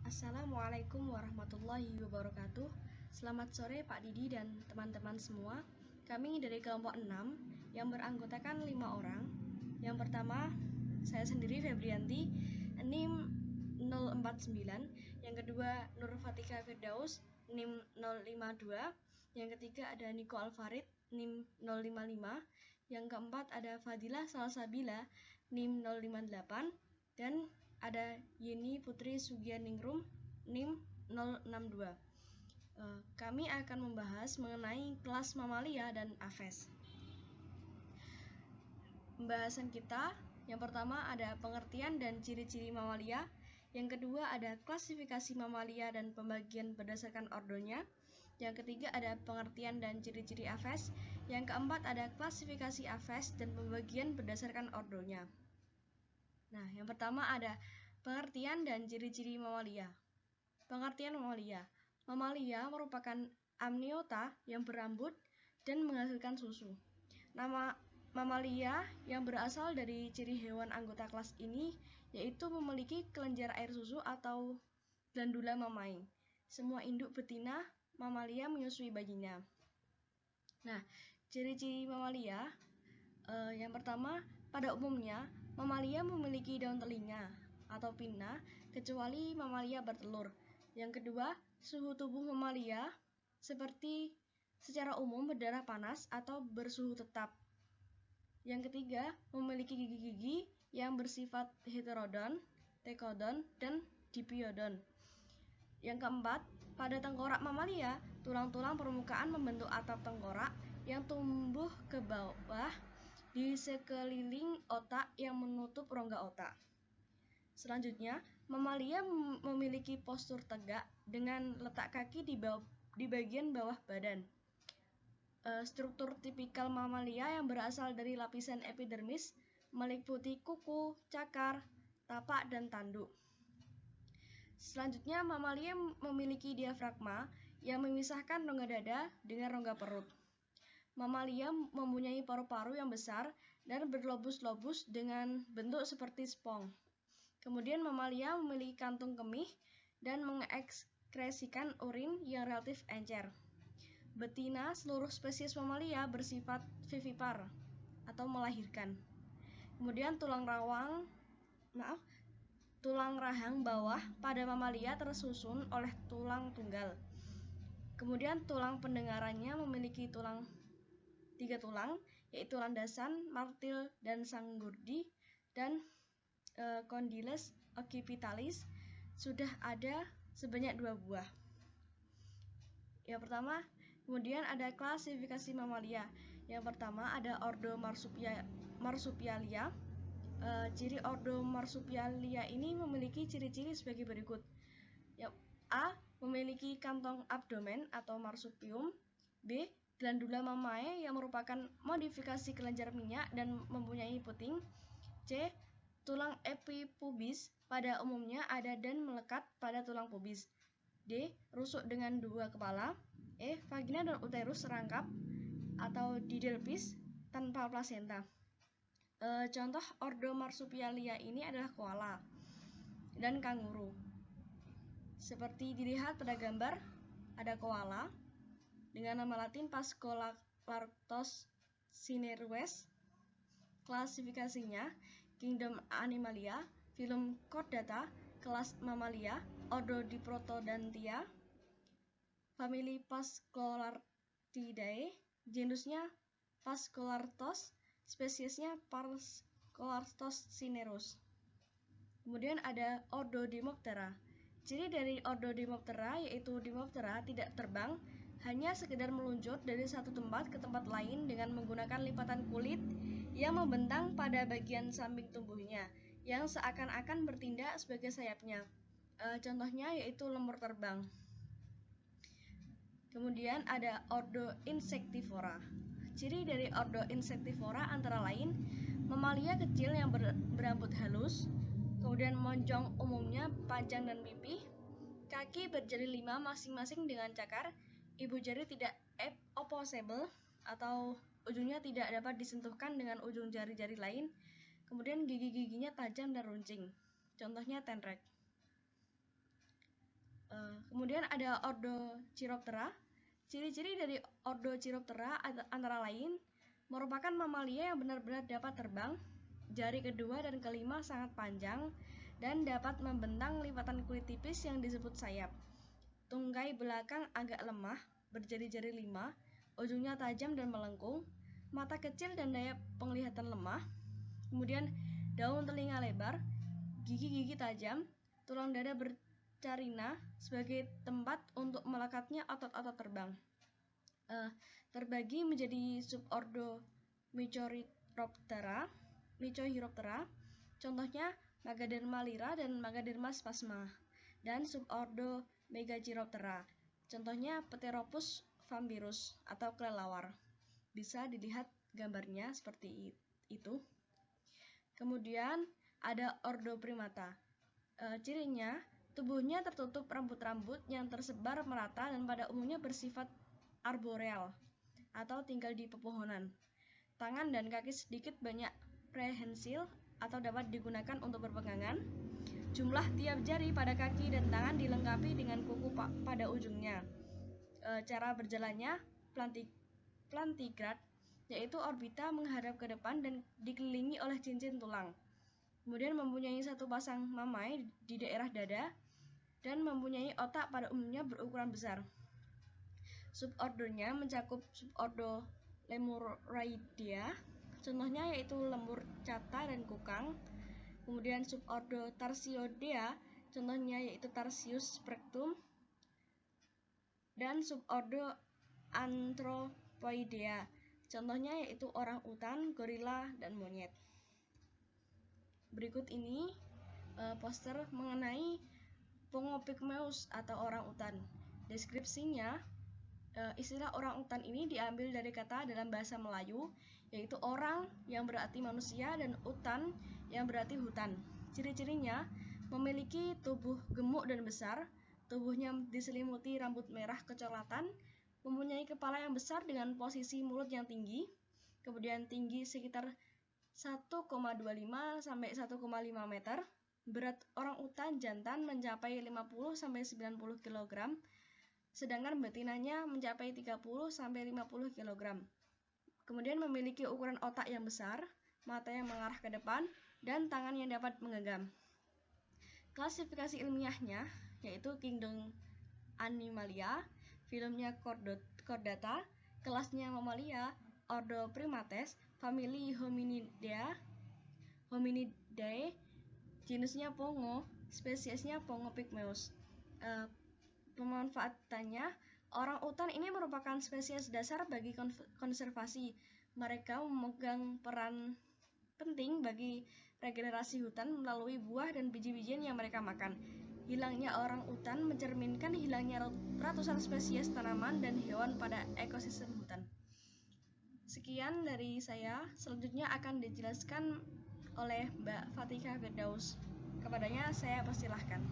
Assalamualaikum warahmatullahi wabarakatuh. Selamat sore Pak Didi dan teman-teman semua. Kami dari kelompok 6 yang beranggotakan 5 orang. Yang pertama, saya sendiri Febrianti, NIM 049. Yang kedua, Nur Fatika Firdaus, NIM 052. Yang ketiga ada Niko Alfarid, NIM 055. Yang keempat ada Fadilah Salsabila, NIM 058. Dan ada Yeni Putri Sugianingrum, NIM 062. Kami akan membahas mengenai kelas mamalia dan Aves. Pembahasan kita yang pertama ada pengertian dan ciri-ciri mamalia. Yang kedua ada klasifikasi mamalia dan pembagian berdasarkan ordonya. Yang ketiga ada pengertian dan ciri-ciri Aves. Yang keempat ada klasifikasi Aves dan pembagian berdasarkan ordonya. Nah, yang pertama ada pengertian dan ciri-ciri mamalia. Pengertian mamalia. Mamalia merupakan amniota yang berambut dan menghasilkan susu. Nama mamalia yang berasal dari ciri hewan anggota kelas ini yaitu memiliki kelenjar air susu atau glandula mamae. Semua induk betina mamalia menyusui bayinya. Nah, ciri-ciri mamalia yang pertama, pada umumnya mamalia memiliki daun telinga atau pinna kecuali mamalia bertelur. Yang kedua, suhu tubuh mamalia secara umum berdarah panas atau bersuhu tetap. Yang ketiga, memiliki gigi-gigi yang bersifat heterodon, tekodon, dan dipiodon. Yang keempat, pada tengkorak mamalia, tulang-tulang permukaan membentuk atap tengkorak yang tumbuh ke bawah di sekeliling otak yang menutup rongga otak. Selanjutnya, mamalia memiliki postur tegak dengan letak kaki di bagian bawah badan. Struktur tipikal mamalia yang berasal dari lapisan epidermis meliputi kuku, cakar, tapak, dan tanduk. Selanjutnya, mamalia memiliki diafragma yang memisahkan rongga dada dengan rongga perut. Mamalia mempunyai paru-paru yang besar dan berlobus-lobus dengan bentuk seperti spons. Kemudian mamalia memiliki kantung kemih dan mengekskresikan urin yang relatif encer. Betina seluruh spesies mamalia bersifat vivipar atau melahirkan. Kemudian tulang rahang bawah pada mamalia tersusun oleh tulang tunggal. Kemudian tulang pendengarannya memiliki 3 tulang, yaitu landasan, martil, dan sanggurdi, dan condyles occipitalis sudah ada sebanyak 2 buah. Yang pertama, kemudian ada klasifikasi mamalia. Yang pertama ada ordo Marsupialia. Ciri ordo Marsupialia ini memiliki ciri-ciri sebagai berikut. Yang A, memiliki kantong abdomen atau marsupium. B, glandula mamae yang merupakan modifikasi kelenjar minyak dan mempunyai puting. C, tulang epipubis pada umumnya ada dan melekat pada tulang pubis. D, rusuk dengan 2 kepala. E, vagina dan uterus serangkap atau didelphis tanpa plasenta. Contoh ordo Marsupialia ini adalah koala dan kanguru. Seperti dilihat pada gambar, ada koala dengan nama latin Phascolarctos cinereus. Klasifikasinya Kingdom Animalia, Phylum Chordata, kelas Mammalia, ordo Diprotodontia, famili Phascolarctidae, genusnya Phascolarctos, spesiesnya Phascolarctos cinereus. Kemudian ada ordo Dimoptera. Ciri dari ordo Dimoptera yaitu Dimoptera tidak terbang, hanya sekedar meluncur dari satu tempat ke tempat lain dengan menggunakan lipatan kulit yang membentang pada bagian samping tubuhnya, yang seakan-akan bertindak sebagai sayapnya. Contohnya yaitu lemur terbang. Kemudian ada ordo Insectivora. Ciri dari ordo Insectivora antara lain mamalia kecil yang berambut halus, kemudian monjong umumnya panjang dan pipih, kaki berjari 5 masing-masing dengan cakar, ibu jari tidak opposable atau ujungnya tidak dapat disentuhkan dengan ujung jari-jari lain. Kemudian gigi-giginya tajam dan runcing. Contohnya tenrek. Kemudian ada ordo Chiroptera. Ciri-ciri dari ordo Chiroptera antara lain merupakan mamalia yang benar-benar dapat terbang, jari kedua dan kelima sangat panjang, dan dapat membentang lipatan kulit tipis yang disebut sayap. Tungkai belakang agak lemah, berjari-jari 5, ujungnya tajam dan melengkung, mata kecil dan daya penglihatan lemah. Kemudian daun telinga lebar, gigi-gigi tajam, tulang dada bercarina sebagai tempat untuk melekatnya otot-otot terbang. Terbagi menjadi subordo Mechohiroptera. Contohnya Magaderma lira dan Magaderma spasma. Dan subordo Megachiroptera. Contohnya Pteropus vampirus atau kelelawar. Bisa dilihat gambarnya seperti itu. Kemudian ada ordo Primata. Cirinya, tubuhnya tertutup rambut-rambut yang tersebar merata dan pada umumnya bersifat arboreal atau tinggal di pepohonan. Tangan dan kaki sedikit banyak prehensil atau dapat digunakan untuk berpegangan. Jumlah tiap jari pada kaki dan tangan dilengkapi dengan kuku pada ujungnya. Cara berjalannya plantigrad, yaitu orbita menghadap ke depan dan dikelilingi oleh cincin tulang. Kemudian mempunyai satu pasang mamai di daerah dada dan mempunyai otak pada umumnya berukuran besar. Subordonya mencakup subordo Lemurroidea, contohnya yaitu lemur cata dan kukang. Kemudian subordo Tarsiodea, contohnya yaitu Tarsius sprectum. Dan subordo Anthropoidea, contohnya yaitu orang utan, gorila, dan monyet. Berikut ini poster mengenai Pongopygmeus atau orang utan. Deskripsinya, istilah orang utan ini diambil dari kata dalam bahasa Melayu, yaitu orang yang berarti manusia dan utan yang berarti hutan. Ciri-cirinya memiliki tubuh gemuk dan besar, tubuhnya diselimuti rambut merah kecoklatan, mempunyai kepala yang besar dengan posisi mulut yang tinggi, kemudian tinggi sekitar 1,25 sampai 1,5 meter. Berat orang utan jantan mencapai 50 sampai 90 kg, sedangkan betinanya mencapai 30 sampai 50 kg. Kemudian memiliki ukuran otak yang besar, mata yang mengarah ke depan, dan tangan yang dapat menggenggam. Klasifikasi ilmiahnya yaitu Kingdom Animalia, filumnya Chordata, kelasnya Mamalia, ordo Primates, famili Hominidae, jenisnya Pongo, spesiesnya Pongopygmeus. Pemanfaatannya, orang utan ini merupakan spesies dasar bagi konservasi. Mereka memegang peran penting bagi regenerasi hutan melalui buah dan biji-bijian yang mereka makan. Hilangnya orang utan mencerminkan hilangnya ratusan spesies tanaman dan hewan pada ekosistem hutan. Sekian dari saya, selanjutnya akan dijelaskan oleh Mbak Fatika Firdaus. Kepadanya saya persilahkan.